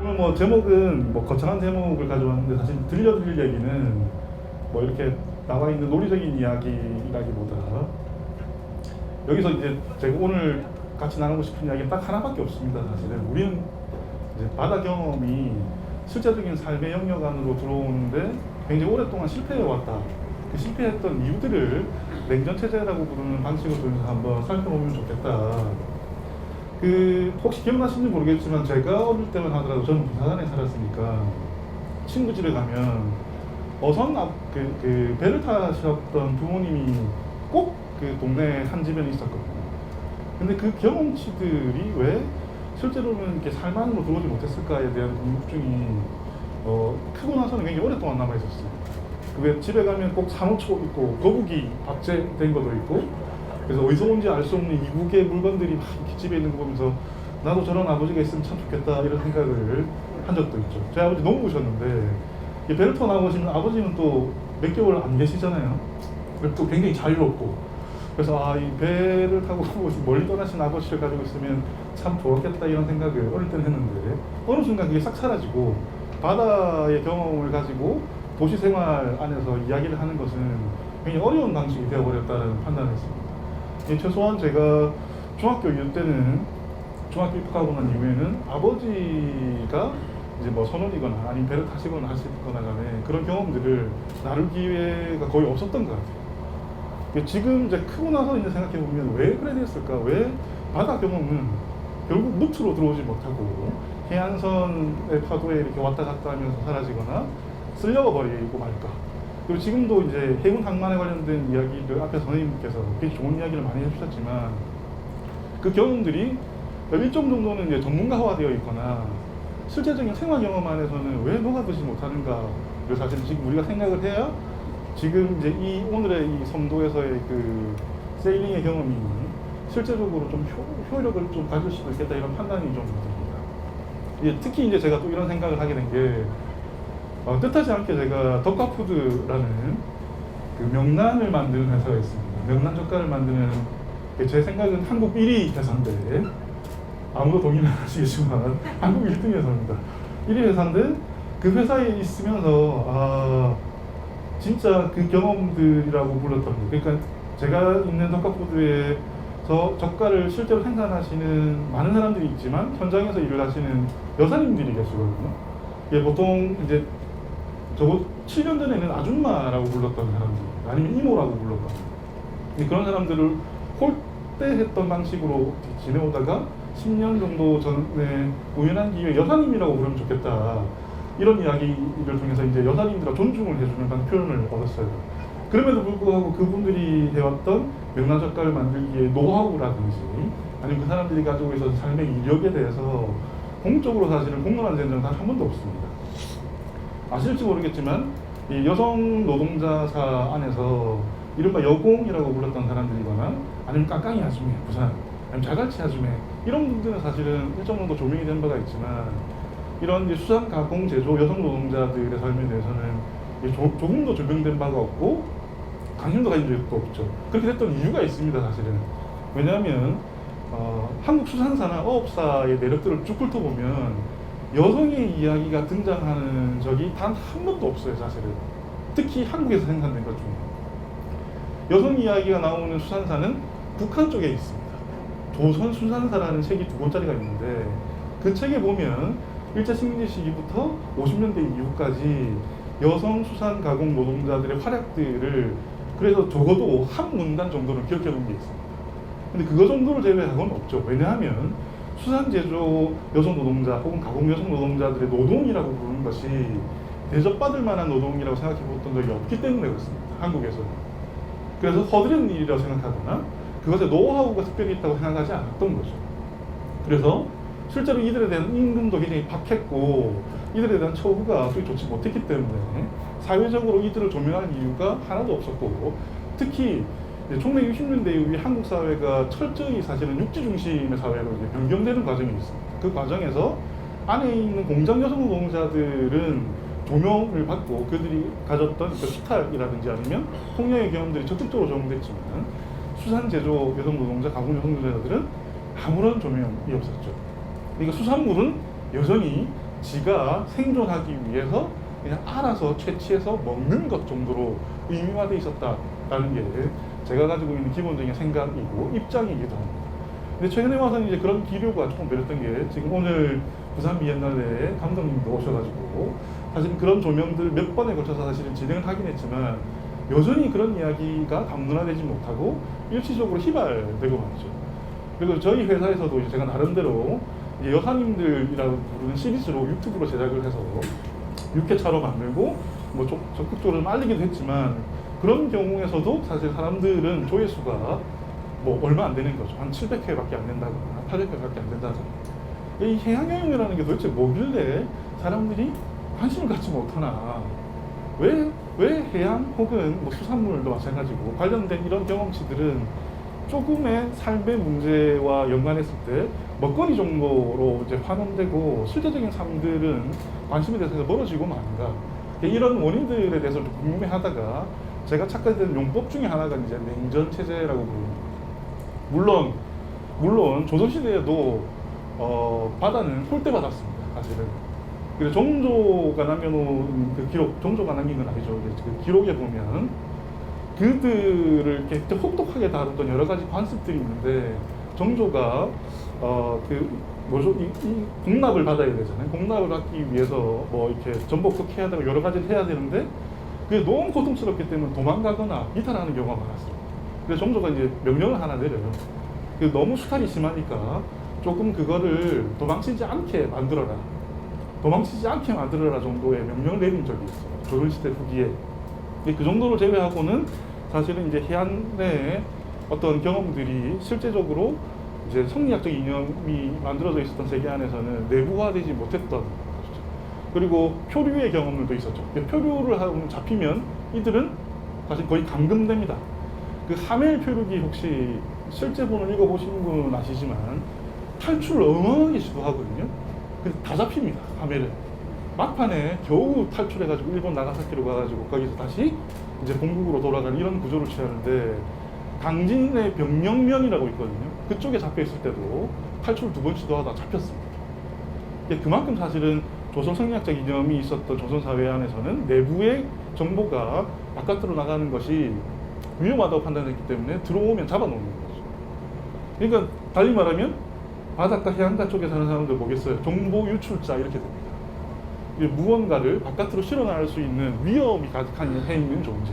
오늘 뭐 제목은 뭐 거창한 제목을 가져왔는데 사실 들려드릴 얘기는 뭐 이렇게 나와 있는 논리적인 이야기라기보다 여기서 이제 제가 오늘 같이 나누고 싶은 이야기는 딱 하나밖에 없습니다. 사실은 우리는 이제 바다 경험이 실제적인 삶의 영역 안으로 들어오는데 굉장히 오랫동안 실패해 왔다. 그 실패했던 이유들을 냉전 체제라고 부르는 방식을 통해서 한번 살펴보면 좋겠다. 그 혹시 기억나시는지 모르겠지만 제가 어릴 때만 하더라도 저는 부산에 살았으니까 친구 집에 가면 어선 앞 그 배를 타셨던 부모님이 꼭 그 동네 한 집에는 있었거든요. 근데 그 경험치들이 왜 실제로는 이렇게 삶 안으로 들어오지 못했을까에 대한 궁금증이 크고 나서는 굉장히 오랫동안 남아 있었어요. 왜 집에 가면 꼭 산호초 있고 거북이 박제된 것도 있고, 그래서 어디서 온지 알 수 없는 이국의 물건들이 막 이렇게 집에 있는 거 보면서 나도 저런 아버지가 있으면 참 좋겠다 이런 생각을 한 적도 있죠. 저희 아버지 농부셨는데 배를 타고 나오시면 아버지는 또 몇 개월 안 계시잖아요. 또 굉장히 자유롭고, 그래서 이 배를 타고 멀리 떠나신 아버지를 가지고 있으면 참 좋았겠다 이런 생각을 어릴 때는 했는데 어느 순간 그게 싹 사라지고 바다의 경험을 가지고 도시 생활 안에서 이야기를 하는 것은 굉장히 어려운 방식이 되어버렸다는 판단을 했습니다. 최소한 제가 중학교 이후 때는, 중학교 입학하고 난 이후에는 아버지가 이제 뭐 선원이거나 아니면 배를 타시거나 하시거나 간에 그런 경험들을 나눌 기회가 거의 없었던 것 같아요. 지금 이제 크고 나서 이제 생각해보면 왜 그래 됐을까? 왜 바다 경험은 결국 늪으로 들어오지 못하고 해안선의 파도에 이렇게 왔다 갔다 하면서 사라지거나 쓸려가 버리고 말까? 그리고 지금도 이제 해군 항만에 관련된 이야기를 앞에 선생님께서 굉장히 좋은 이야기를 많이 해주셨지만 그 경험들이 일정 정도는 이제 전문가화되어 있거나 실제적인 생활 경험 안에서는 왜 녹아들지 못하는가를 사실 지금 우리가 생각을 해야 지금 이제 이 오늘의 이 섬도에서의 그 세일링의 경험이 실제적으로 좀 효력을 좀 가질 수도 있겠다 이런 판단이 좀 듭니다. 특히 이제 제가 또 이런 생각을 하게 된 게 뜻하지 않게 제가 덕화푸드라는 그 명란을 만드는 회사가 있습니다. 명란 젓갈을 만드는, 제 생각은 한국 1위 회사인데 아무도 동의는 안 하시겠지만 한국 1등 회사입니다. 1위 회사인데 그 회사에 있으면서 진짜 그 경험들이라고 불렀던 거, 그러니까 제가 있는 덕화푸드에서 젓갈을 실제로 생산하시는 많은 사람들이 있지만 현장에서 일을 하시는 여사님들이 계시거든요. 보통 이제 저거 7년 전에는 아줌마라고 불렀던 사람들, 아니면 이모라고 불렀던 그런 사람들을 홀대했던 방식으로 지내오다가 10년 정도 전에 우연한 기회에 여사님이라고 부르면 좋겠다 이런 이야기를 통해서 이제 여사님들과 존중을 해주는 그런 표현을 얻었어요. 그럼에도 불구하고 그분들이 해왔던 명란젓갈을 만들기의 노하우라든지 아니면 그 사람들이 가지고 있었던 삶의 이력에 대해서 공적으로 사실은 공론화된 적은 단 한 번도 없습니다. 아실지 모르겠지만 이 여성 노동자사 안에서 이른바 여공이라고 불렀던 사람들이거나 아니면 깡깡이 아줌매, 부산, 아니면 자갈치 아줌매 이런 분들은 사실은 일정 정도 조명이 된 바가 있지만 이런 이제 수산 가공 제조 여성 노동자들의 삶에 대해서는 조금 더 조명된 바가 없고 관심도 가진 적도 없죠. 그렇게 됐던 이유가 있습니다. 사실은 왜냐하면 한국 수산사나 어업사의 내력들을 쭉 훑어보면 여성의 이야기가 등장하는 적이 단 한 번도 없어요. 사실은 특히 한국에서 생산된 것 중에 여성 이야기가 나오는 수산사는 북한 쪽에 있습니다. 조선수산사라는 책이 2권짜리가 있는데 그 책에 보면 일제 식민지 시기부터 50년대 이후까지 여성 수산 가공 노동자들의 활약들을 그래서 적어도 한 문단 정도는 기억해 놓은 게 있습니다. 근데 그거 정도를 제외하고는 없죠. 왜냐하면 수산 제조 여성 노동자 혹은 가공 여성 노동자들의 노동이라고 부르는 것이 대접받을 만한 노동이라고 생각해 봤던 적이 없기 때문에 그렇습니다. 한국에서는. 그래서 허드렛 일이라고 생각하거나 그것에 노하우가 특별히 있다고 생각하지 않았던 거죠. 그래서 실제로 이들에 대한 임금도 굉장히 박했고 이들에 대한 처우가 그리 좋지 못했기 때문에 사회적으로 이들을 조명할 이유가 하나도 없었고, 특히 총력 60년대 이후에 한국 사회가 철저히 사실은 육지 중심의 사회로 이제 변경되는 과정이 있습니다. 그 과정에서 안에 있는 공장 여성 노동자들은 조명을 받고 그들이 가졌던 그 수탈이라든지 아니면 폭력의 경험들이 적극적으로 적용됐지만 수산 제조 여성 노동자, 가공 여성 노동자들은 아무런 조명이 없었죠. 그러니까 수산물은 여전히 지가 생존하기 위해서 그냥 알아서 채취해서 먹는 것 정도로 의미화되어 있었다라는 게 제가 가지고 있는 기본적인 생각이고 입장이기도 합니다. 근데 최근에 와서는 이제 그런 기류가 조금 늘었던 게 지금 오늘 부산 비엔날레 감독님도 오셔가지고 사실 그런 조명들 몇 번에 걸쳐서 사실은 진행을 하긴 했지만 여전히 그런 이야기가 담론화되지 못하고 일시적으로 휘발되고 말이죠. 그리고 저희 회사에서도 이제 제가 나름대로 이제 여사님들이라고 부르는 시리즈로 유튜브로 제작을 해서 6회차로 만들고 뭐 적극적으로 좀 알리기도 했지만 그런 경우에서도 사실 사람들은 조회수가 뭐 얼마 안 되는 거죠. 한 700회밖에 안 된다거나 800회밖에 안 된다거나. 이 해양경영이라는 게 도대체 뭐길래 사람들이 관심을 갖지 못하나. 왜 해양 혹은 뭐 수산물도 마찬가지고 관련된 이런 경험치들은 조금의 삶의 문제와 연관했을 때 먹거리 정도로 이제 환원되고 실제적인 삶들은 관심에 대해서 멀어지고 마는가. 이런 원인들에 대해서 좀 궁금해하다가 제가 찾게 된 용법 중에 하나가 이제 냉전 체제라고 부릅니다. 물론 조선시대에도 바다는 홀대받았습니다. 사실은. 그래서 정조가 남겨놓은 그 기록, 정조가 남긴 건 아니죠. 그 기록에 보면 그들을 이렇게 혹독하게 다뤘던 여러 가지 관습들이 있는데 정조가 이 공납을 받아야 되잖아요. 공납을 받기 위해서 뭐 이렇게 전복도 해야 되고 여러 가지를 해야 되는데 그게 너무 고통스럽기 때문에 도망가거나 이탈하는 경우가 많았어요. 그래서 정조가 이제 명령을 하나 내려요. 너무 수탈이 심하니까 조금 그거를 도망치지 않게 만들어라. 도망치지 않게 만들어라 정도의 명령을 내린 적이 있어요. 조선시대 후기에. 그 정도를 제외하고는 사실은 이제 해안의 어떤 경험들이 실제적으로 이제 성리학적 이념이 만들어져 있었던 세계 안에서는 내부화되지 못했던 것이죠. 그리고 표류의 경험들도 있었죠. 표류를 하고 잡히면 이들은 사실 거의 감금됩니다. 그 하멜 표류기 혹시 실제본을 읽어보신 분은 아시지만 탈출을 어마어마하게 시도하거든요. 그래서 다 잡힙니다. 하멜은. 막판에 겨우 탈출해가지고 일본 나가사키로 가가지고 거기서 다시 이제 본국으로 돌아가는 이런 구조를 취하는데 강진의 병영면이라고 있거든요. 그쪽에 잡혀 있을 때도 탈출 2번 시도하다 잡혔습니다. 그만큼 사실은 조선 성리학적 이념이 있었던 조선 사회 안에서는 내부의 정보가 바깥으로 나가는 것이 위험하다고 판단했기 때문에 들어오면 잡아놓는 거죠. 그러니까 달리 말하면 바닷가 해안가 쪽에 사는 사람들 뭐겠어요? 정보 유출자 이렇게 됩니다. 무언가를 바깥으로 실어나갈 수 있는 위험이 가득한 해 있는 존재.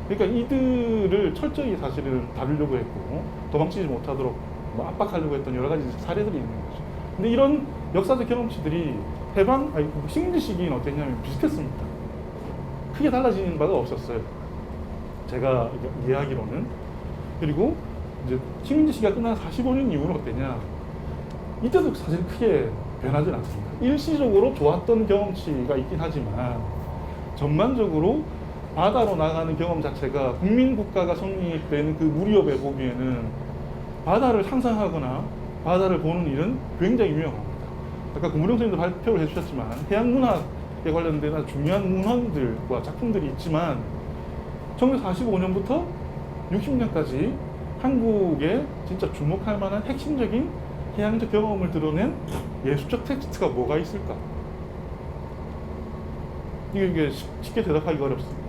그러니까 이들을 철저히 사실은 다루려고 했고 도망치지 못하도록 뭐 압박하려고 했던 여러 가지 사례들이 있는 거죠. 근데 이런 역사적 경험치들이 식민지 시기는 어땠냐면 비슷했습니다. 크게 달라진 바가 없었어요. 제가 이해하기로는. 그리고 이제 식민지 시기가 끝난 45년 이후는 어땠냐? 이때도 사실 크게 변하진 않습니다. 일시적으로 좋았던 경험치가 있긴 하지만 전반적으로 바다로 나가는 경험 자체가 국민국가가 성립되는 그 무렵에 보기에는 바다를 상상하거나 바다를 보는 일은 굉장히 유명합니다. 아까 구무령 선생님도 발표를 해주셨지만 해양문학에 관련된 아주 중요한 문헌들과 작품들이 있지만 1945년부터 60년까지 한국에 진짜 주목할 만한 핵심적인 해양적 경험을 드러낸 예술적 텍스트가 뭐가 있을까? 이게 쉽게 대답하기가 어렵습니다.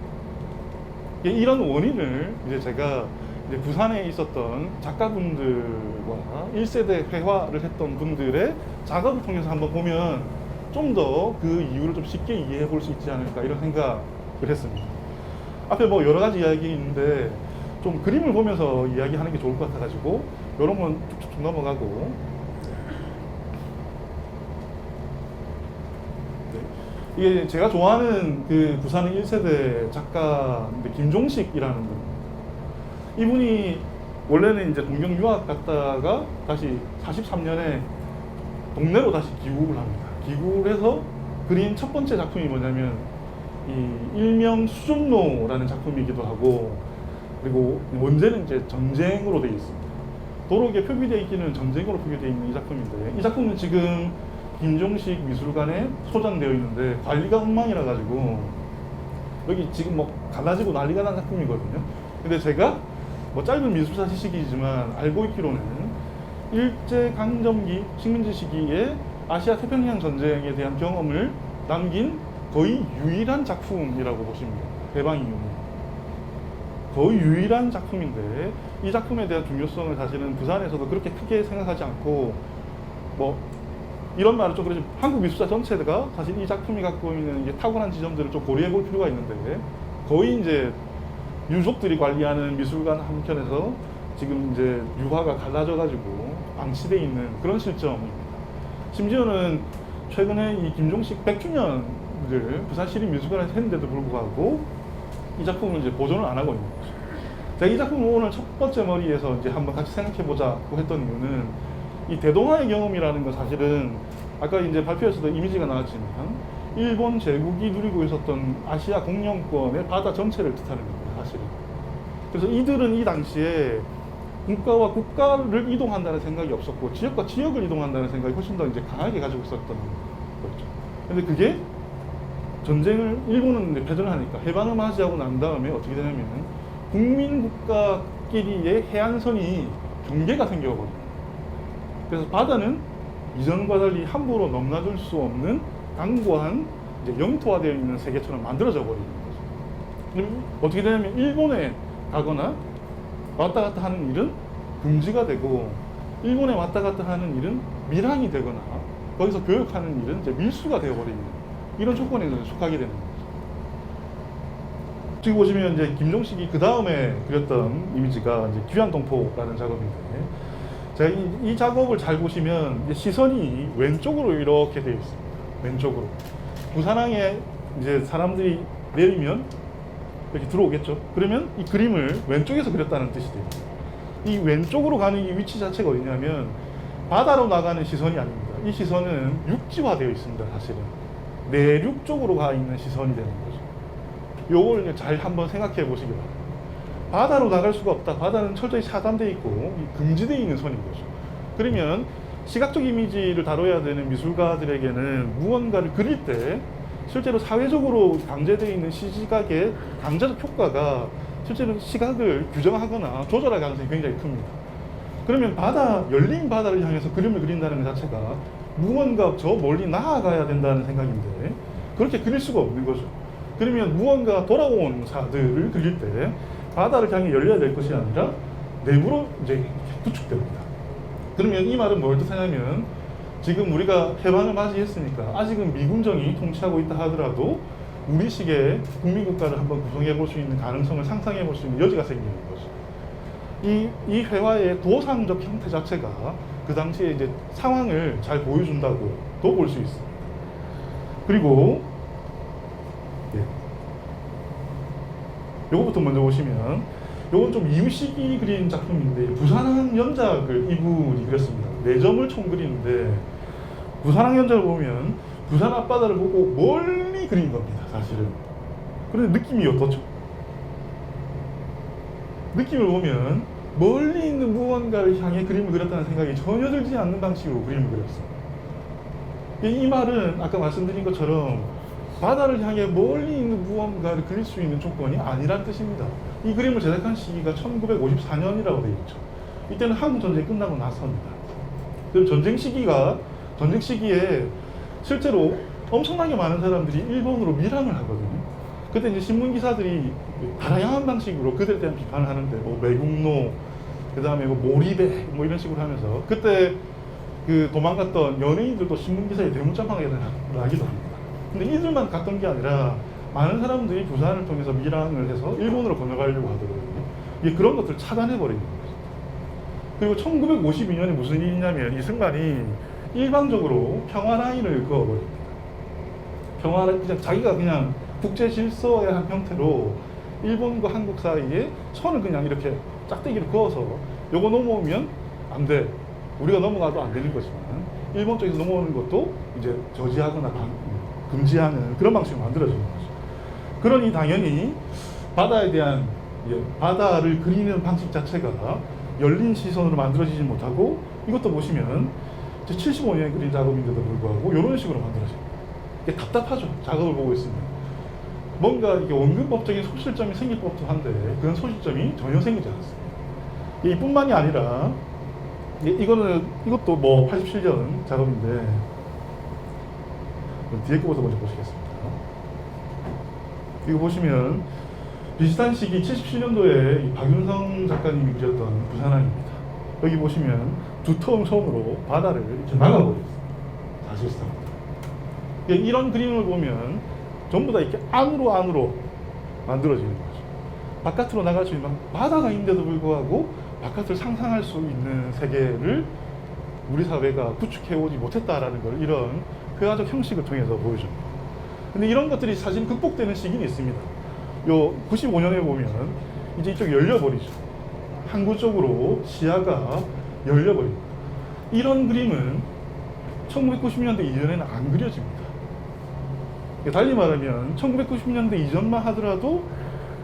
이런 원인을 이제 제가 이제 부산에 있었던 작가분들과 1세대 회화를 했던 분들의 작업을 통해서 한번 보면 좀 더 그 이유를 좀 쉽게 이해해 볼 수 있지 않을까 이런 생각을 했습니다. 앞에 뭐 여러 가지 이야기 있는데 좀 그림을 보면서 이야기하는 게 좋을 것 같아가지고 이런 건 쭉쭉 넘어가고 이게 제가 좋아하는 그 부산의 1세대 작가인데 김종식이라는 분입니다. 이분이 원래는 이제 동경 유학 갔다가 다시 43년에 동네로 다시 귀국을 합니다. 귀국을 해서 그린 첫 번째 작품이 뭐냐면 이 일명 수종로라는 작품이기도 하고 그리고 원제는 이제 전쟁으로 되어 있습니다. 도로에 표기되어 있기는 전쟁으로 표기되어 있는 이 작품인데 이 작품은 지금 김종식 미술관에 소장되어 있는데 관리가 엉망이라 가지고 여기 지금 뭐 갈라지고 난리가 난 작품이거든요. 근데 제가 뭐 짧은 미술사 지식이지만 알고 있기로는 일제강점기 식민지 시기에 아시아 태평양 전쟁에 대한 경험을 남긴 거의 유일한 작품이라고 보시면 돼요. 해방 이후에 거의 유일한 작품인데 이 작품에 대한 중요성을 사실은 부산에서도 그렇게 크게 생각하지 않고 뭐 이런 말을 좀 그러지 한국 미술사 전체가 사실 이 작품이 갖고 있는 이제 탁월한 지점들을 좀 고려해 볼 필요가 있는데 거의 이제 유족들이 관리하는 미술관 한켠에서 지금 이제 유화가 갈라져 가지고 방치되어 있는 그런 실정입니다. 심지어는 최근에 이 김종식 100주년을 부산시립미술관에서 했는데도 불구하고 이 작품을 이제 보존을 안 하고 있는 거죠. 제가 이 작품을 오늘 첫 번째 머리에서 이제 한번 같이 생각해 보자고 했던 이유는 이 대동아의 경험이라는 건 사실은 아까 이제 발표에서도 이미지가 나왔지만 일본 제국이 누리고 있었던 아시아 공영권의 바다 전체를 뜻하는 겁니다, 사실은. 그래서 이들은 이 당시에 국가와 국가를 이동한다는 생각이 없었고 지역과 지역을 이동한다는 생각이 훨씬 더 이제 강하게 가지고 있었던 거죠. 근데 그게 전쟁을 일본은 이제 패전을 하니까 해방을 맞이하고 난 다음에 어떻게 되냐면 국민 국가끼리의 해안선이 경계가 생겨버립니다. 그래서 바다는 이전과 달리 함부로 넘나들 수 없는 강고한 이제 영토화되어 있는 세계처럼 만들어져 버리는 거죠. 그럼 어떻게 되냐면 일본에 가거나 왔다 갔다 하는 일은 금지가 되고 일본에 왔다 갔다 하는 일은 밀항이 되거나 거기서 교역하는 일은 이제 밀수가 되어버리는 이런 조건에 속하게 되는 거죠. 지금 보시면 이제 김종식이 그 다음에 그렸던 이미지가 이제 귀환동포라는 작업인데 제가 이 작업을 잘 보시면 이제 시선이 왼쪽으로 이렇게 되어 있습니다. 왼쪽으로. 부산항에 이제 사람들이 내리면 이렇게 들어오겠죠. 그러면 이 그림을 왼쪽에서 그렸다는 뜻이 됩니다. 이 왼쪽으로 가는 이 위치 자체가 어디냐면 바다로 나가는 시선이 아닙니다. 이 시선은 육지화되어 있습니다. 사실은 내륙 쪽으로 가 있는 시선이 되는 거죠. 요걸 잘 한번 생각해 보시기 바랍니다. 바다로 나갈 수가 없다. 바다는 철저히 차단되어 있고 금지되어 있는 선인 거죠. 그러면 시각적 이미지를 다뤄야 되는 미술가들에게는 무언가를 그릴 때 실제로 사회적으로 강제되어 있는 시각의 강제적 효과가 실제로 시각을 규정하거나 조절할 가능성이 굉장히 큽니다. 그러면 열린 바다를 향해서 그림을 그린다는 것 자체가 무언가 저 멀리 나아가야 된다는 생각인데 그렇게 그릴 수가 없는 거죠. 그러면 무언가 돌아온 사들을 그릴 때 바다를 향해 열려야 될 것이 아니라 내부로 이제 구축됩니다. 그러면 이 말은 뭘 뜻하냐면 지금 우리가 해방을 맞이했으니까 아직은 미군정이 통치하고 있다 하더라도 우리식의 국민국가를 한번 구성해 볼 수 있는 가능성을 상상해 볼 수 있는 여지가 생기는 거죠. 이 회화의 도상적 형태 자체가 그 당시에 이제 상황을 잘 보여준다고도 볼 수 있습니다. 그리고 요거부터 먼저 보시면 요건 좀 이유식이 그린 작품인데 부산항 연작을 이분이 그렸습니다. 4점을 총 그리는데 부산항 연작을 보면 부산 앞바다를 보고 멀리 그린 겁니다. 사실은. 그런데 느낌이 어떻죠? 느낌을 보면 멀리 있는 무언가를 향해 그림을 그렸다는 생각이 전혀 들지 않는 방식으로 그림을 그렸습니다. 이 말은 아까 말씀드린 것처럼 바다를 향해 멀리 있는 무언가를 그릴 수 있는 조건이 아니란 뜻입니다. 이 그림을 제작한 시기가 1954년이라고 되어 있죠. 이때는 한국 전쟁이 끝나고 나서입니다. 그럼 전쟁 시기에 실제로 엄청나게 많은 사람들이 일본으로 밀항을 하거든요. 그때 이제 신문 기사들이 다양한 방식으로 그들에 대한 비판을 하는데 뭐 매국노, 그 다음에 뭐 몰입배 뭐 이런 식으로 하면서 그때 그 도망갔던 연예인들도 신문 기사에 대문짝하게 나기도 합니다. 근데 이들만 갔던 게 아니라 많은 사람들이 부산을 통해서 밀항을 해서 일본으로 건너가려고 하더라고요. 이게 그런 것들을 차단해버리는 거죠. 그리고 1952년에 무슨 일이 있냐면 이승만이 일방적으로 평화라인을 그어버립니다. 그냥 자기가 그냥 국제 질서의 한 형태로 일본과 한국 사이에 선을 그냥 이렇게 짝대기를 그어서 요거 넘어오면 안 돼. 우리가 넘어가도 안 되는 거지만 일본 쪽에서 넘어오는 것도 이제 저지하거나 금지하는 그런 방식으로 만들어지는 거죠. 그러니 당연히 바다에 대한 바다를 그리는 방식 자체가 열린 시선으로 만들어지지 못하고 이것도 보시면 75년에 그린 작업인데도 불구하고 이런 식으로 만들어집니다. 이게 답답하죠. 작업을 보고 있으면. 뭔가 이게 원근법적인 소실점이 생길 법도 한데 그런 소실점이 전혀 생기지 않습니다. 이뿐만이 아니라 이것도 뭐 87년 작업인데 그럼 뒤에 거부터 먼저 보시겠습니다. 이거 보시면 비슷한 시기 77년도에 박윤성 작가님이 그렸던 부산항입니다. 여기 보시면 두터운 손으로 바다를 이렇게 막아버렸어요. 사실상. 이런 그림을 보면 전부 다 이렇게 안으로 만들어지는 거죠. 바깥으로 나갈 수 있는 바다가 있는데도 불구하고 바깥을 상상할 수 있는 세계를 우리 사회가 구축해오지 못했다라는 걸 이런 회화적 형식을 통해서 보여줍니다. 근데 이런 것들이 사실 극복되는 시기는 있습니다. 요 95년에 보면 이제 이쪽 열려버리죠. 항구 쪽으로 시야가 열려버립니다. 이런 그림은 1990년대 이전에는 안 그려집니다. 달리 말하면 1990년대 이전만 하더라도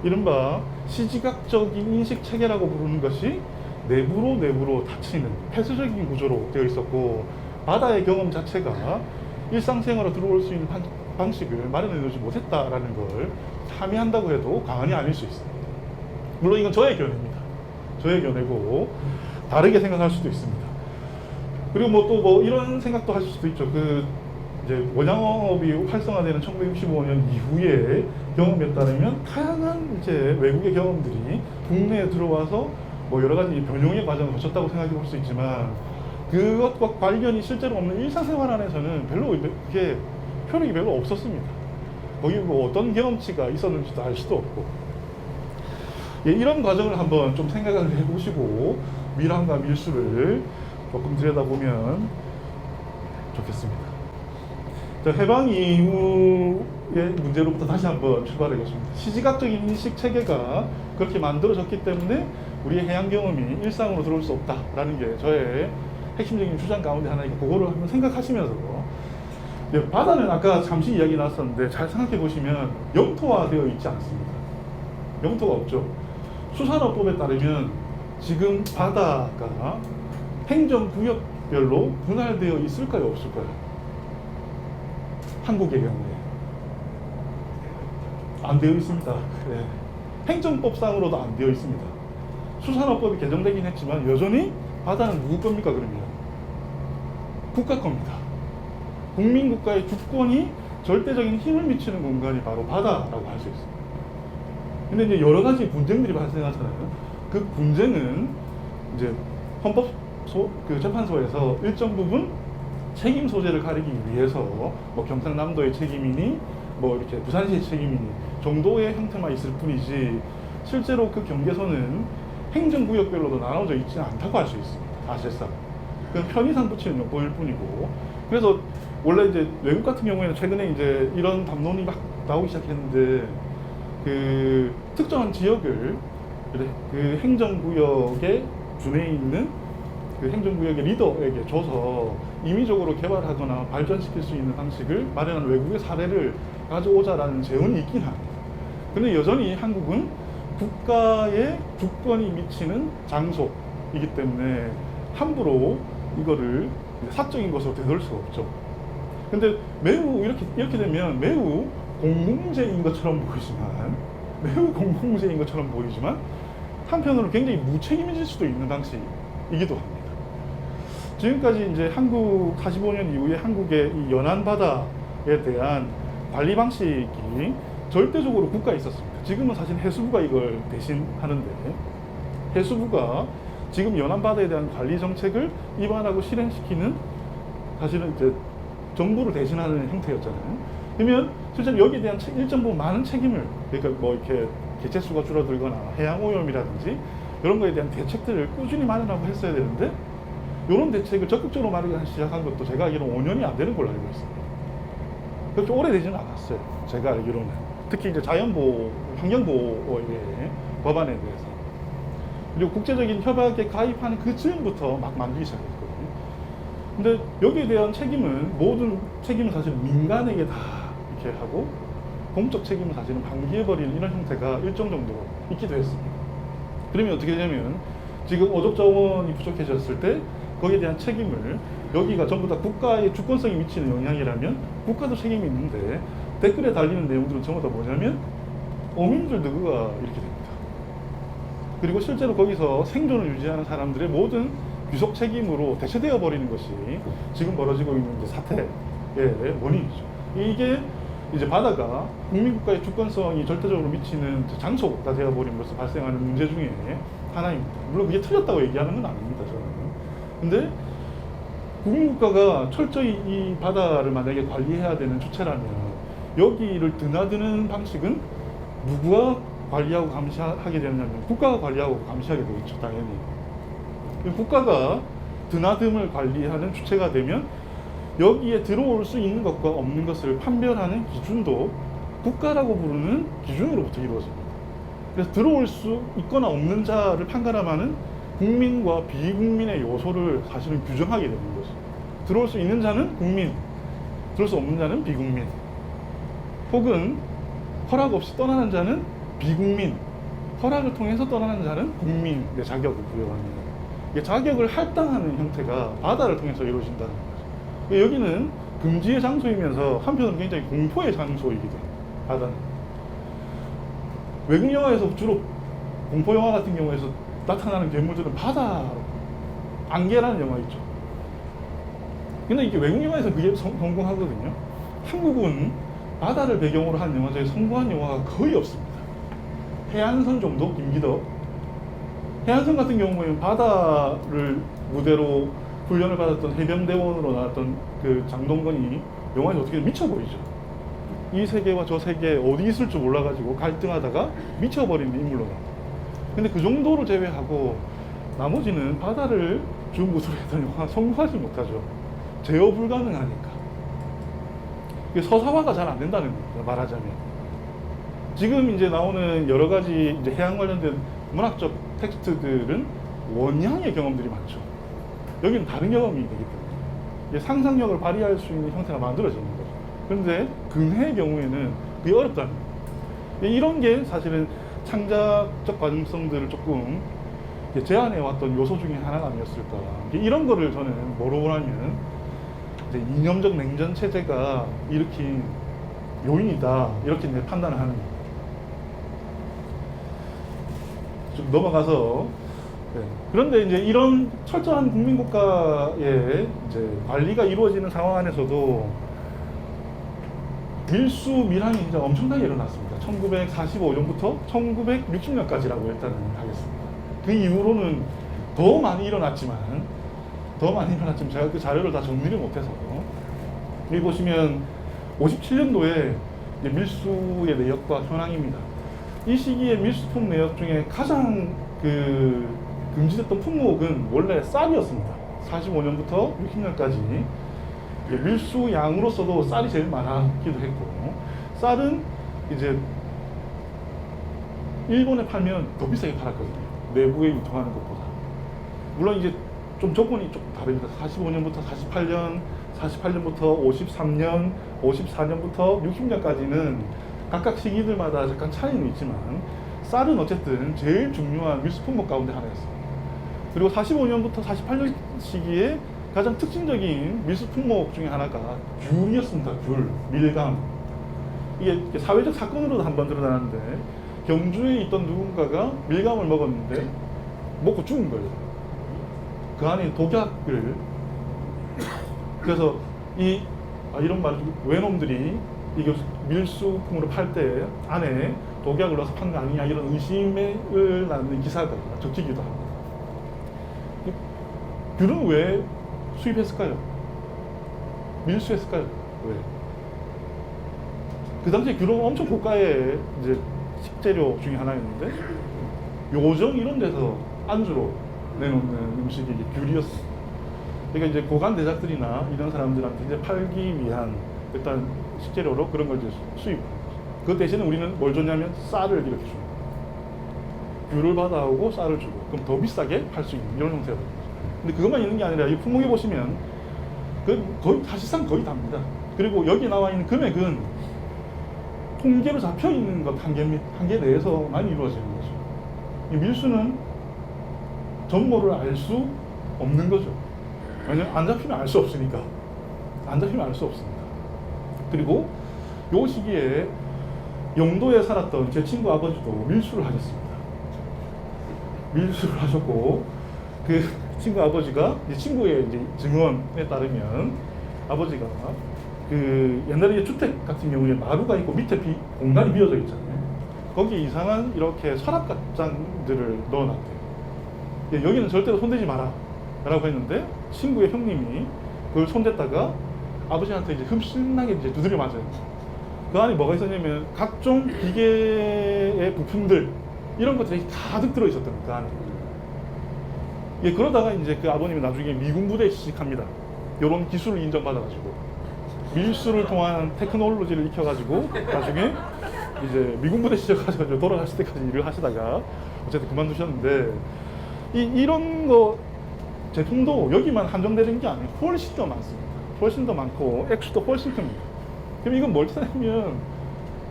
이른바 시지각적인 인식 체계라고 부르는 것이 내부로 닫히는 폐쇄적인 구조로 되어 있었고, 바다의 경험 자체가 일상생활로 들어올 수 있는 방식을 마련해 놓지 못했다라는 걸 함의한다고 해도 과언이 아닐 수 있습니다. 물론 이건 저의 견해입니다. 저의 견해고 다르게 생각할 수도 있습니다. 그리고 또 이런 생각도 하실 수도 있죠. 이제 원양업이 활성화되는 1965년 이후의 경험에 따르면 다양한 이제 외국의 경험들이 국내에 들어와서 여러 가지 변형의 과정을 거쳤다고 생각해 볼 수 있지만, 그것과 관련이 실제로 없는 일상생활 안에서는 별로 그게 효력이 별로 없었습니다. 거기 어떤 경험치가 있었는지도 알 수도 없고. 이런 과정을 한번 좀 생각을 해보시고 밀항과 밀수를 조금 들여다보면 좋겠습니다. 해방 이후의 문제로부터 다시 한번 출발하겠습니다. 시지각적인 인식 체계가 그렇게 만들어졌기 때문에 우리의 해양 경험이 일상으로 들어올 수 없다라는 게 저의 핵심적인 주장 가운데 하나니까 그거를 한번 생각하시면서, 바다는 아까 잠시 이야기 나왔었는데 잘 생각해 보시면 영토화되어 있지 않습니다. 영토가 없죠. 수산업법에 따르면 지금 바다가 행정구역별로 분할되어 있을까요, 없을까요? 한국의 경우에 안 되어 있습니다. 네. 행정법상으로도 안 되어 있습니다. 수산업법이 개정되긴 했지만 여전히 바다는 누구 겁니까? 그러면 국가 겁니다. 국민국가의 주권이 절대적인 힘을 미치는 공간이 바로 바다라고 할 수 있습니다. 근데 이제 여러 가지 분쟁들이 발생하잖아요. 그 분쟁은 이제 재판소에서 일정 부분 책임 소재를 가리기 위해서 경상남도의 책임이니 이렇게 부산시의 책임이니 정도의 형태만 있을 뿐이지, 실제로 그 경계선은 행정구역별로도 나눠져 있지는 않다고 할 수 있습니다. 사실상 그건 편의상 붙이는 용법일 뿐이고. 그래서 원래 이제 외국 같은 경우에는 최근에 이제 이런 담론이 막 나오기 시작했는데, 그 특정한 지역을 그 행정구역에 준해 있는 그 행정구역의 리더에게 줘서 임의적으로 개발하거나 발전시킬 수 있는 방식을 마련한 외국의 사례를 가져오자라는 제언이 있긴 합니다. 그런데 여전히 한국은 국가의 주권이 미치는 장소이기 때문에 함부로 이거를 사적인 것으로 되돌릴 수가 없죠. 근데 매우 이렇게 되면 매우 공공문제인 것처럼 보이지만 한편으로 굉장히 무책임해질 수도 있는 방식이기도 합니다. 지금까지 이제 한국 45년 이후에 한국의 이 연안 바다에 대한 관리 방식이 절대적으로 국가에 있었습니다. 지금은 사실 해수부가 이걸 대신하는데, 해수부가 지금 연안 바다에 대한 관리 정책을 입안하고 실행시키는 사실은 이제 정부를 대신하는 형태였잖아요. 그러면 실제로 여기에 대한 일정 부분 많은 책임을, 그러니까 이렇게 개체수가 줄어들거나 해양 오염이라든지 이런 거에 대한 대책들을 꾸준히 마련하고 했어야 되는데, 이런 대책을 적극적으로 마련하기 시작한 것도 제가 알기로는 5년이 안 되는 걸로 알고 있습니다. 그렇게 오래되지는 않았어요. 제가 알기로는. 특히 이제 자연보호, 환경보호의 법안에 대해서. 그리고 국제적인 협약에 가입하는 그 즈음부터 막 만들기 시작했거든요. 근데 여기에 대한 책임은, 모든 책임은 사실 민간에게 다 이렇게 하고, 공적 책임은 사실은 방기해버리는 이런 형태가 일정 정도 있기도 했습니다. 그러면 어떻게 되냐면, 지금 어족 자원이 부족해졌을 때 거기에 대한 책임을, 여기가 전부 다 국가의 주권성이 미치는 영향이라면 국가도 책임이 있는데, 댓글에 달리는 내용들은 전부 다 뭐냐면 어민들 누구가 이렇게 됩니다. 그리고 실제로 거기서 생존을 유지하는 사람들의 모든 귀속 책임으로 대체되어 버리는 것이 지금 벌어지고 있는 사태의 원인이죠. 이게 이제 바다가 국민국가의 주권성이 절대적으로 미치는 장소가 되어버림으로써 발생하는 문제 중에 하나입니다. 물론 그게 틀렸다고 얘기하는 건 아닙니다, 저는. 근데 국민국가가 철저히 이 바다를 만약에 관리해야 되는 주체라면 여기를 드나드는 방식은 누구가 관리하고 감시하게 되느냐면 국가가 관리하고 감시하게 되겠죠, 당연히. 국가가 드나듦을 관리하는 주체가 되면 여기에 들어올 수 있는 것과 없는 것을 판별하는 기준도 국가라고 부르는 기준으로부터 이루어집니다. 그래서 들어올 수 있거나 없는 자를 판가름하는 국민과 비국민의 요소를 사실은 규정하게 되는 거죠. 들어올 수 있는 자는 국민, 들어올 수 없는 자는 비국민, 혹은 허락 없이 떠나는 자는 비국민, 허락을 통해서 떠나는 자는 국민의 자격을 부여합니다. 이게 자격을 할당하는 형태가 바다를 통해서 이루어진다는 거죠. 여기는 금지의 장소이면서 한편으로 굉장히 공포의 장소이기도 해요. 바다는. 외국 영화에서 주로 공포 영화 같은 경우에서 나타나는 괴물들은 바다로, 안개라는 영화 있죠. 근데 이게 외국 영화에서 그게 성공하거든요. 한국은 바다를 배경으로 한 영화 중에 성공한 영화가 거의 없습니다. 해안선 정도? 김기덕. 해안선 같은 경우에는 바다를 무대로 훈련을 받았던 해병대원으로 나왔던 그 장동건이 영화에 어떻게 미쳐 보이죠. 이 세계와 저 세계 어디 있을 줄 몰라가지고 갈등하다가 미쳐버린 인물로 나와. 근데 그 정도를 제외하고 나머지는 바다를 주무수로 했던 영화 성공하지 못하죠. 제어 불가능하니까. 이게 서사화가 잘 안 된다는 겁니다, 말하자면. 지금 이제 나오는 여러 가지 이제 해양 관련된 문학적 텍스트들은 원양의 경험들이 많죠. 여기는 다른 경험이 되기 때문에 상상력을 발휘할 수 있는 형태가 만들어지는 거죠. 그런데 근해의 경우에는 그게 어렵다는 거예요. 이런 게 사실은 창작적 가능성들을 조금 제한해 왔던 요소 중에 하나가 아니었을까. 이런 거를 저는 뭐로 보냐면 이제 이념적 냉전 체제가 일으킨 요인이다, 이렇게 이제 판단을 하는 거예요. 좀 넘어가서, 네. 그런데 이제 이런 철저한 국민국가의 이제 관리가 이루어지는 상황 안에서도 밀수 밀항이 진짜 엄청나게 일어났습니다. 1945년부터 1960년까지라고 일단은 하겠습니다. 그 이후로는 더 많이 일어났지만 제가 그 자료를 다 정리를 못해서, 여기 보시면 57년도에 밀수의 내역과 현황입니다. 이 시기에 밀수품 내역 중에 가장 금지됐던 품목은 원래 쌀이었습니다. 45년부터 60년까지 밀수 양으로서도 쌀이 제일 많았기도 했고, 쌀은 이제 일본에 팔면 더 비싸게 팔았거든요. 내부에 유통하는 것보다. 물론 이제 좀 조건이 조금 다릅니다. 45년부터 48년부터 53년, 54년부터 60년까지는 각각 시기들마다 약간 차이는 있지만 쌀은 어쨌든 제일 중요한 밀수 품목 가운데 하나였어요. 그리고 45년부터 48년 시기에 가장 특징적인 밀수 품목 중에 하나가 귤이었습니다. 귤, 밀감. 이게 사회적 사건으로도 한번 드러나는데, 경주에 있던 누군가가 밀감을 먹었는데 먹고 죽은 거예요. 그 안에 독약을. 그래서 이런 말, 외놈들이 이게 밀수품으로 팔 때 안에 독약을 넣어서 판 거 아니냐, 이런 의심을 낳는 기사가 적히기도 합니다. 귤은 왜 수입했을까요? 밀수했을까요? 왜? 그 당시에 귤은 엄청 고가의 이제 식재료 중에 하나였는데, 요정 이런 데서 안주로 내놓는 음식이 귤이었어요. 그러니까 이제 고관 대작들이나 이런 사람들한테 이제 팔기 위한 일단 식재료로 그런 걸 이제 수입하는 거죠. 그 대신에 우리는 뭘 줬냐면 쌀을 이렇게 줍니다. 귤을 받아오고 쌀을 주고, 그럼 더 비싸게 팔 수 있는 이런 형태가 됩니다. 근데 그것만 있는 게 아니라 이 품목에 보시면 거의 사실상 거의 답니다. 그리고 여기 나와 있는 금액은 통계로 잡혀 있는 것 한계 내에서만 이루어지는 거죠. 이 밀수는 전모를 알 수 없는 거죠. 왜냐면 안 잡히면 알 수 없으니까. 안 잡히면 알 수 없습니다. 그리고 요 시기에 영도에 살았던 제 친구 아버지도 밀수를 하셨습니다. 밀수를 하셨고, 그 친구 아버지가, 친구의 이제 증언에 따르면 아버지가 그 옛날에 주택 같은 경우에 마루가 있고 밑에 공간이 비어져 있잖아요. 거기에 이상한 이렇게 서랍갑장들을 넣어놨대요. 여기는 절대로 손대지 마라 라고 했는데 친구의 형님이 그걸 손댔다가 아버지한테 이제 흡신하게 이제 두드려 맞아요. 그 안에 뭐가 있었냐면 각종 기계의 부품들 이런 것들이 가득 들어있었던 그 안에. 예, 그러다가 이제 그 아버님이 나중에 미군 부대에 취직합니다. 이런 기술을 인정받아가지고 밀수를 통한 테크놀로지를 익혀가지고 나중에 이제 미군 부대 시작하셔가지고 돌아가실 때까지 일을 하시다가 어쨌든 그만두셨는데 이런 거 제품도 여기만 한정되는 게 아니고 훨씬 더 많습니다. 훨씬 더 많고 액수도 훨씬 큽니다. 그럼 이건 뭘 뜻하냐면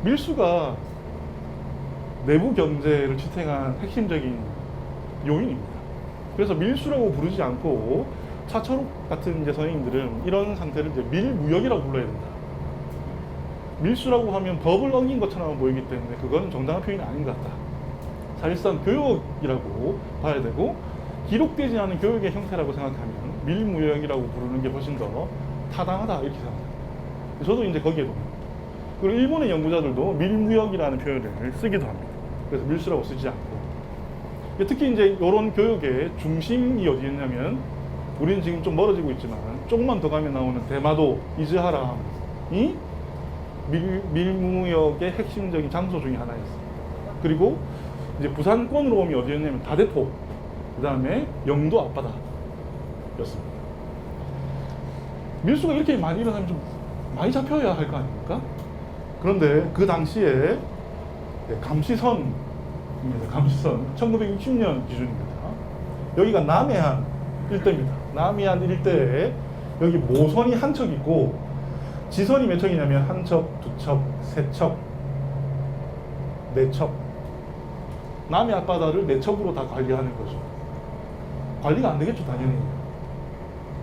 밀수가 내부 경제를 지탱한 핵심적인 요인입니다. 그래서 밀수라고 부르지 않고 차철옥 같은 이제 선생님들은 이런 상태를 이제 밀무역이라고 불러야 된다. 밀수라고 하면 법을 어긴 것처럼 보이기 때문에 그거는 정당한 표현이 아닌 것 같다. 사실상 교육이라고 봐야 되고 기록되지 않은 교육의 형태라고 생각하면 밀무역이라고 부르는 게 훨씬 더 타당하다 이렇게 생각합니다. 저도 이제 거기에 동의합니다. 그리고 일본의 연구자들도 밀무역이라는 표현을 쓰기도 합니다. 그래서 밀수라고 쓰지 않고 특히 이제 이런 교육의 중심이 어디였냐면 우리는 지금 좀 멀어지고 있지만 조금만 더 가면 나오는 대마도 이즈하람이 밀무역의 핵심적인 장소 중에 하나였습니다. 그리고 이제 부산권으로 오면 어디였냐면 다대포, 그 다음에 영도 앞바다였습니다. 밀수가 이렇게 많이 일어나면 좀 많이 잡혀야 할 거 아닙니까? 그런데 그 당시에 감시선입니다. 감시선 1960년 기준입니다. 여기가 남해안 일대입니다. 남해안 일대에 여기 모선이 한 척 있고 지선이 몇 척이냐면 한 척, 두 척, 세 척, 네 척. 남해 앞바다를 네 척으로 다 관리하는 거죠. 관리가 안 되겠죠, 당연히.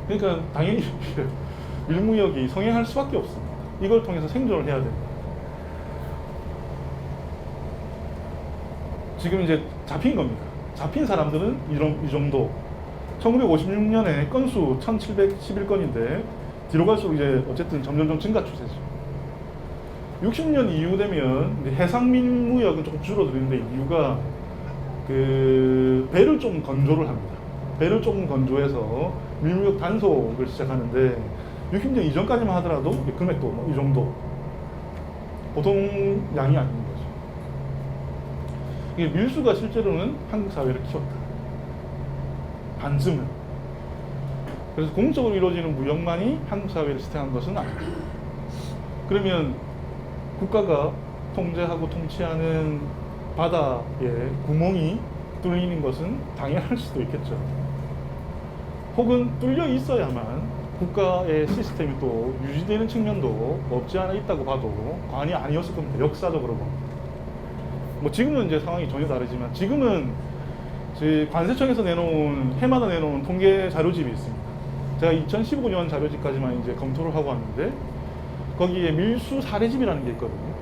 그러니까 당연히 밀무역이 성행할 수밖에 없습니다. 이걸 통해서 생존을 해야 됩니다. 지금 이제 잡힌 겁니다. 잡힌 사람들은 이 정도. 1956년에 건수 1711건인데 뒤로 갈수록 이제 어쨌든 점점 증가 추세죠. 60년 이후 되면 해상 밀무역은 조금 줄어드는데 이유가 그 배를 좀 건조를 합니다. 배를 조금 건조해서 밀무역 단속을 시작하는데 60년 이전까지만 하더라도 금액도 뭐 이 정도 보통 양이 아닌 거죠. 이게 밀수가 실제로는 한국 사회를 키웠다. 반쯤은. 그래서 공적으로 이루어지는 무역만이 한국 사회를 지탱한 것은 아닙니다. 그러면 국가가 통제하고 통치하는 바다에 구멍이 뚫리는 것은 당연할 수도 있겠죠. 혹은 뚫려 있어야만 국가의 시스템이 또 유지되는 측면도 없지 않아 있다고 봐도 과언이 아니었을 겁니다. 역사적으로 보면. 뭐 지금은 이제 상황이 전혀 다르지만 지금은 관세청에서 해마다 내놓은 통계 자료집이 있습니다. 제가 2015년 자료집까지만 이제 검토를 하고 왔는데 거기에 밀수 사례집이라는 게 있거든요.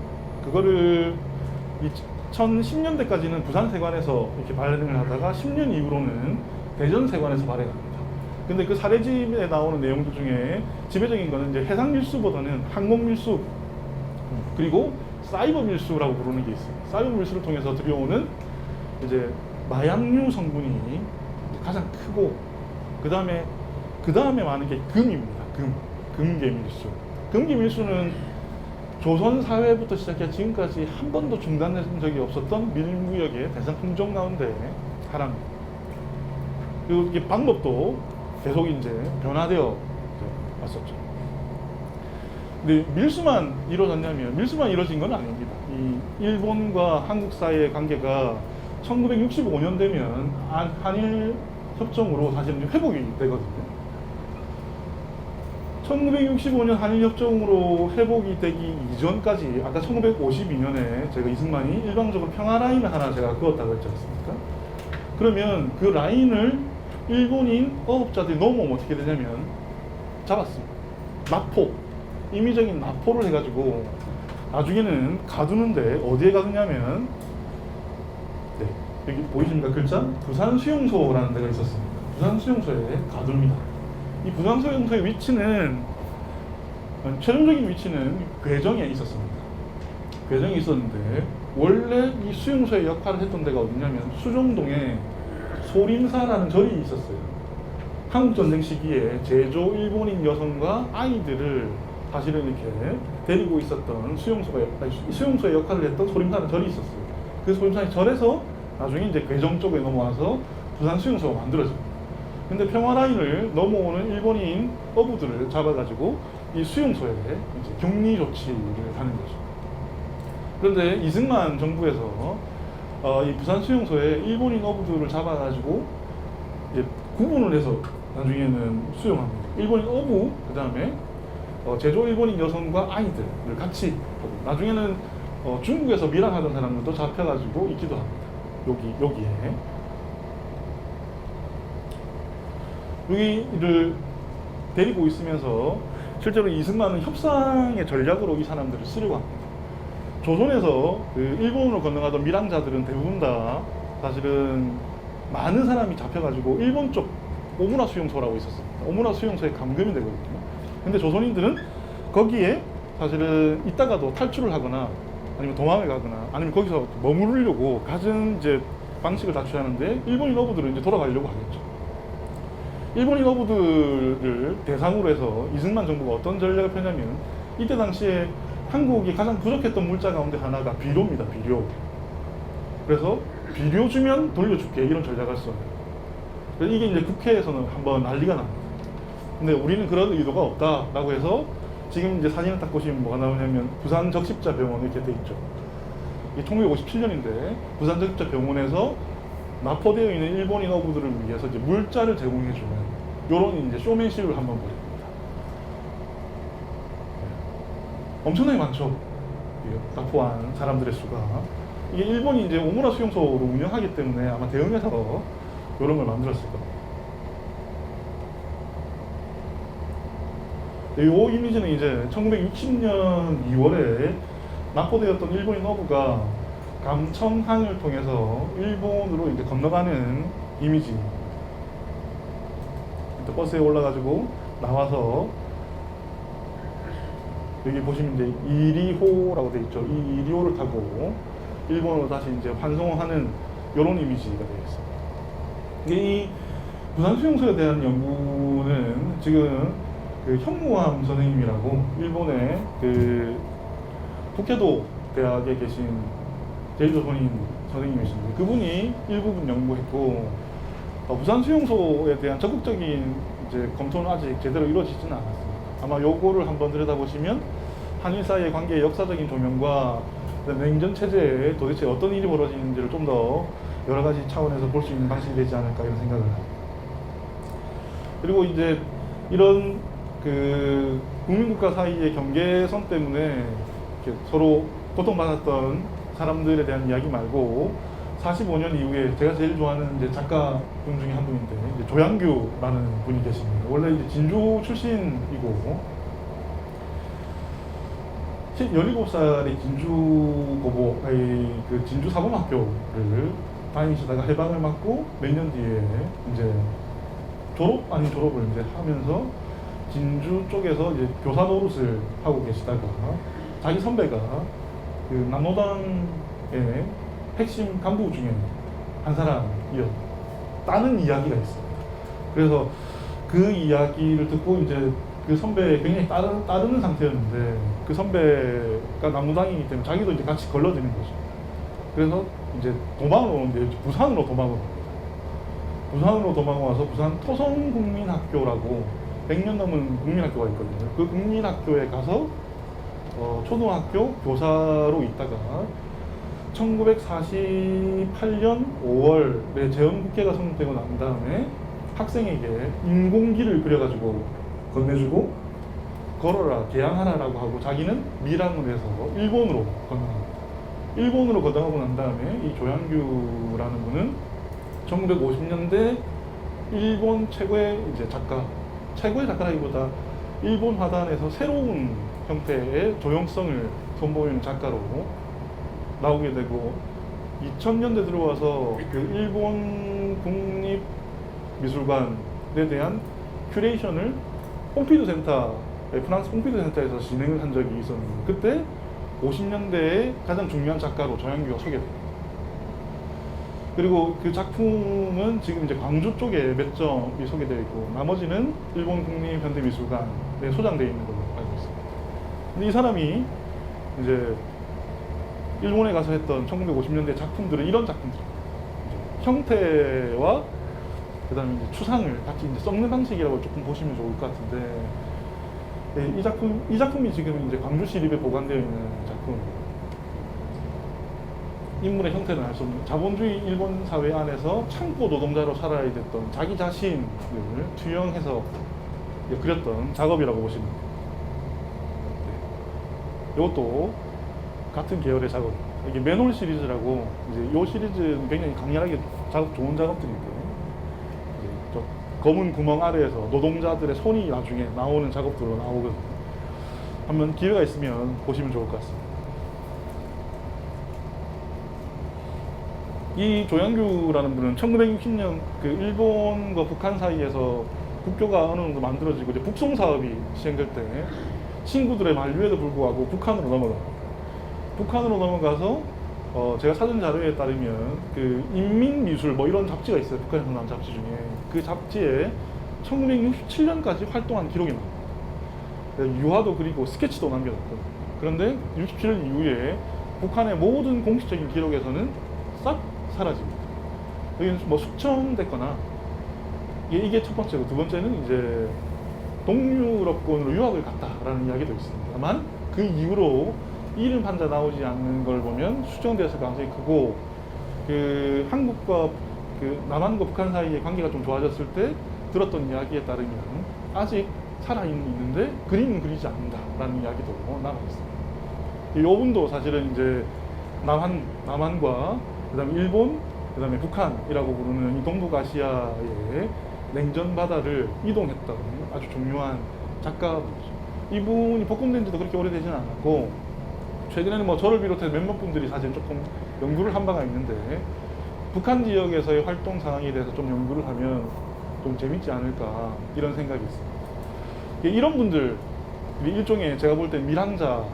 그거를 2010년대까지는 부산세관에서 이렇게 발행을 하다가 10년 이후로는 대전세관에서 발행합니다. 근데 그 사례집에 나오는 내용들 중에 지배적인 거는 이제 해상 밀수보다는 항공 밀수 그리고 사이버 밀수라고 부르는 게 있어요. 사이버 밀수를 통해서 들여오는 이제 마약류 성분이 가장 크고 그 다음에 많은 게 금입니다. 금계 밀수. 금계 밀수는 조선 사회부터 시작해 지금까지 한 번도 중단된 적이 없었던 밀무역의 대상 품종 가운데 하나입니다. 그리고 이게 방법도 계속 이제 변화되어 왔었죠. 근데 밀수만 이루어진 건 아닙니다. 이 일본과 한국 사이의 관계가 1965년 되면 한일 협정으로 다시 회복이 되거든요. 1965년 한일협정으로 회복이 되기 이전까지 아까 1952년에 제가 이승만이 일방적으로 평화라인을 하나 제가 그었다고 했지 않습니까? 그러면 그 라인을 일본인 어업자들이 넘어오면 어떻게 되냐면 잡았습니다. 납포, 임의적인 납포를 해가지고 나중에는 가두는데 어디에 가두냐면 여기 보이십니까 글자? 부산수용소라는 데가 있었습니다. 부산수용소에 가둡니다. 이 부산수용소의 위치는 최종적인 위치는 괴정에 있었습니다. 괴정에 있었는데 원래 이 수용소의 역할을 했던 데가 어디냐면 수정동에 소림사라는 절이 있었어요. 한국전쟁 시기에 제조 일본인 여성과 아이들을 사실은 이렇게 데리고 있었던 수용소의 역할을 했던 소림사라는 절이 있었어요. 그 소림사의 절에서 나중에 이제 괴정 쪽에 넘어와서 부산 수용소가 만들어집니다. 근데 평화라인을 넘어오는 일본인 어부들을 잡아가지고 이 수용소에 이제 격리 조치를 하는 거죠. 그런데 이승만 정부에서 이 부산 수용소에 일본인 어부들을 잡아가지고 이제 구분을 해서 나중에는 수용합니다. 일본인 어부, 그 다음에 제조 일본인 여성과 아이들을 같이 하고, 나중에는 중국에서 밀항하던 사람들도 잡혀가지고 있기도 합니다. 여기를 데리고 있으면서 실제로 이승만은 협상의 전략으로 이 사람들을 쓰려고 합니다. 조선에서 그 일본으로 건너가던 밀항자들은 대부분 다 사실은 많은 사람이 잡혀가지고 일본 쪽 오무라 수용소라고 있었습니다. 오무라 수용소에 감금이 되거든요. 근데 조선인들은 거기에 사실은 있다가도 탈출을 하거나 아니면 도망을 가거나 아니면 거기서 머무르려고 갖은 이제 방식을 다 취하는데, 일본인 어부들은 이제 돌아가려고 하겠죠. 일본인 어부들을 대상으로 해서 이승만 정부가 어떤 전략을 펴냐면, 이때 당시에 한국이 가장 부족했던 물자 가운데 하나가 비료입니다. 비료. 그래서 비료 주면 돌려줄게, 이런 전략을 써요. 그래서 이게 이제 국회에서는 한번 난리가 납니다. 근데 우리는 그런 의도가 없다라고 해서, 지금 이제 사진을 딱 보시면 뭐가 나오냐면 부산 적십자 병원 이렇게 돼 있죠. 이게 1957년인데 부산 적십자 병원에서 납포되어 있는 일본인 어부들을 위해서 이제 물자를 제공해주는 이런 이제 쇼맨십을 한번 보여줍니다. 엄청나게 많죠. 납포한 사람들의 수가. 이게 일본이 이제 오무라 수용소로 운영하기 때문에 아마 대응해서 이런 걸 만들었을 겁니다. 이 이미지는 이제 1960년 2월에 납포되었던 일본인 어부가 감청항을 통해서 일본으로 이제 건너가는 이미지입니다. 버스에 올라가지고 나와서 여기 보시면 이제 이리호라고 되어 있죠. 이 이리호를 타고 일본으로 다시 이제 환송하는 이런 이미지가 되어 있습니다. 이 부산 수용소에 대한 연구는 지금 그 현무암 선생님이라고 일본의 그 북해도 대학에 계신 제일조선인 선생님이신데, 그분이 일부분 연구했고, 부산 수용소에 대한 적극적인 이제 검토는 아직 제대로 이루어지지는 않았습니다. 아마 요거를 한번 들여다보시면 한일 사이의 관계의 역사적인 조명과 냉전 체제에 도대체 어떤 일이 벌어지는지를 좀 더 여러 가지 차원에서 볼 수 있는 방식이 되지 않을까, 이런 생각을 합니다. 그리고 이제 이런 그 국민국가 사이의 경계선 때문에 이렇게 서로 고통받았던 사람들에 대한 이야기 말고, 45년 이후에 제가 제일 좋아하는 이제 작가분 중에 한 분인데, 이제 조양규라는 분이 계십니다. 원래 이제 진주 출신이고 17살에 진주고보, 그 진주 사범학교를 다니시다가 해방을 맞고 몇 년 뒤에 이제 졸업 아닌 졸업을 이제 하면서 진주 쪽에서 이제 교사 노릇을 하고 계시다가 자기 선배가 그 남노당의 핵심 간부 중에 한 사람이었다는 이야기가 있습니다. 그래서 그 이야기를 듣고 이제 그 선배에 굉장히 따르는 상태였는데, 그 선배가 남노당이기 때문에 자기도 이제 같이 걸러지는 거죠. 그래서 이제 도망을 오는데 부산으로 도망을 옵니다. 부산으로 도망와서 부산 토성국민학교라고 100년 넘은 국민학교가 있거든요. 그 국민학교에 가서 초등학교 교사로 있다가 1948년 5월에 재헌국회가 성립되고 난 다음에 학생에게 인공기를 그려가지고 건네주고 걸어라, 개항하라라고 하고, 자기는 밀항을 해서 일본으로 건너갑니다. 일본으로 건너가고 난 다음에 이 조양규라는 분은 1950년대 일본 최고의 이제 최고의 작가라기보다 일본 화단에서 새로운 형태의 조형성을 선보이는 작가로 나오게 되고, 2000년대 들어와서 그 일본 국립미술관에 대한 큐레이션을 폼피두 센터에 프랑스 pompidu 센터에서 진행을 한 적이 있었는데 그때 50년대에 가장 중요한 작가로 조양규가 소개돼요. 그리고 그 작품은 지금 이제 광주 쪽에 몇 점이 소개되어 있고 나머지는 일본 국립현대미술관에 소장되어 있는 걸로 알고 있습니다. 근데 이 사람이 이제 일본에 가서 했던 1950년대 작품들은 이런 작품들이에요. 형태와 그다음에 이제 추상을 같이 이제 썩는 방식이라고 조금 보시면 좋을 것 같은데 이 작품이 지금 이제 광주시립에 보관되어 있는 작품입니다. 인물의 형태는 알 수 없는 자본주의 일본 사회 안에서 창고 노동자로 살아야 됐던 자기 자신을 투영해서 그렸던 작업이라고 보시면 됩니다. 네. 이것도 같은 계열의 작업. 이게 맨홀 시리즈라고 이제 이 시리즈는 굉장히 강렬하게 좋은 작업들인데 저 검은 구멍 아래에서 노동자들의 손이 나중에 나오는 작업들로 나오거든요. 한번 기회가 있으면 보시면 좋을 것 같습니다. 이 조양규라는 분은 1960년 그 일본과 북한 사이에서 국교가 어느 정도 만들어지고 이제 북송 사업이 시행될 때 친구들의 만류에도 불구하고 북한으로 넘어갑니다. 북한으로 넘어가서 제가 찾은 자료에 따르면 그 인민미술 뭐 이런 잡지가 있어요. 북한에서 나온 잡지 중에 그 잡지에 1967년까지 활동한 기록이 나옵니다. 유화도 그리고 스케치도 남겨놨고 그런데 67년 이후에 북한의 모든 공식적인 기록에서는 싹 사라집니다. 여기는 뭐 숙청됐거나 이게 첫 번째고 두 번째는 이제 동유럽권으로 유학을 갔다라는 이야기도 있습니다. 다만 그 이후로 이름 한자 나오지 않는 걸 보면 수정되었을 가능성이 크고 그 한국과 그 남한과 북한 사이의 관계가 좀 좋아졌을 때 들었던 이야기에 따르면 아직 살아있는데 그림은 그리지 않는다라는 이야기도 남아 있습니다. 이 분도 사실은 이제 남한과 그다음에 일본, 그다음에 북한이라고 부르는 이 동북아시아의 냉전 바다를 이동했던 아주 중요한 작가분이죠. 이분이 복권된 지도 그렇게 오래되지는 않았고 최근에는 뭐 저를 비롯해 몇몇 분들이 사실 조금 연구를 한 바가 있는데 북한 지역에서의 활동 상황에 대해서 좀 연구를 하면 좀 재밌지 않을까 이런 생각이 있습니다. 이런 분들 일종의 제가 볼 때 밀항자의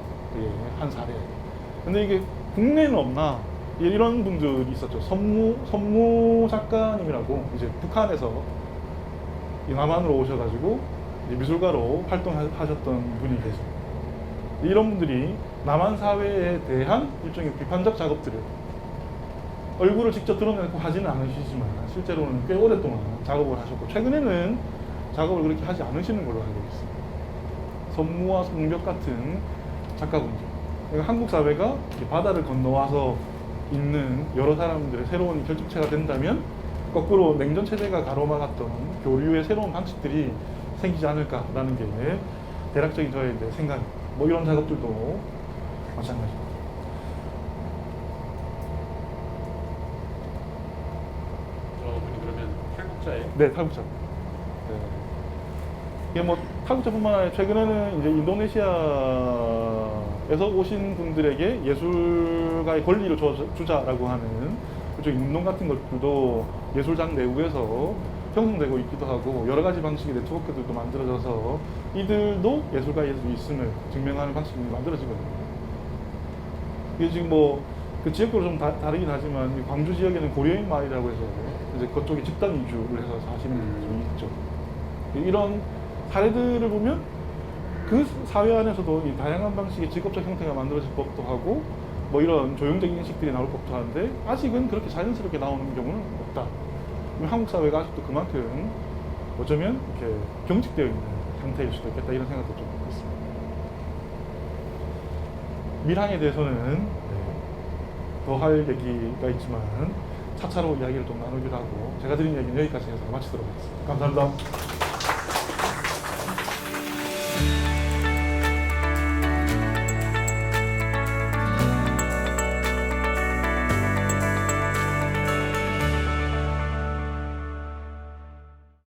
한 사례. 근데 이게 국내에는 없나? 이런 분들이 있었죠. 선무 작가님이라고 이제 북한에서 남한으로 오셔가지고 이제 미술가로 활동하셨던 분이 계십니다. 이런 분들이 남한 사회에 대한 일종의 비판적 작업들을 얼굴을 직접 드러내고 하지는 않으시지만 실제로는 꽤 오랫동안 작업을 하셨고 최근에는 작업을 그렇게 하지 않으시는 걸로 알고 있습니다. 선무와 송벽 같은 작가분들. 그러니까 한국 사회가 바다를 건너와서 있는 여러 사람들의 새로운 결집체가 된다면 거꾸로 냉전 체제가 가로막았던 교류의 새로운 방식들이 생기지 않을까라는 게 대략적인 저의 생각입니다. 뭐 이런 작업들도 마찬가지입니다. 저분이 그러면 탈북자예요? 네, 탈북자입니다. 네. 이게 뭐 탈북자뿐만 아니라 최근에는 이제 인도네시아에서 오신 분들에게 예술가의 권리를 주자라고 하는 그쪽 운동 같은 것들도 예술장 내부에서 형성되고 있기도 하고 여러 가지 방식의 네트워크들도 만들어져서 이들도 예술가의 있음을 증명하는 방식이 만들어지거든요. 이게 지금 뭐 그 지역으로 좀 다르긴 하지만 광주 지역에는 고려인 마을이라고 해서 이제 그쪽에 집단 이주를 해서 사시는 분들이 있죠. 이런 사례들을 보면 그 사회 안에서도 이 다양한 방식의 직업적 형태가 만들어질 법도 하고 뭐 이런 조형적인 인식들이 나올 법도 하는데 아직은 그렇게 자연스럽게 나오는 경우는 없다. 한국 사회가 아직도 그만큼 어쩌면 이렇게 경직되어 있는 상태일 수도 있겠다 이런 생각도 좀 있습니다. 밀항에 대해서는 더 할 얘기가 있지만 차차로 이야기를 좀 나누기로 하고 제가 드린 얘기는 여기까지 해서 마치도록 하겠습니다. 감사합니다.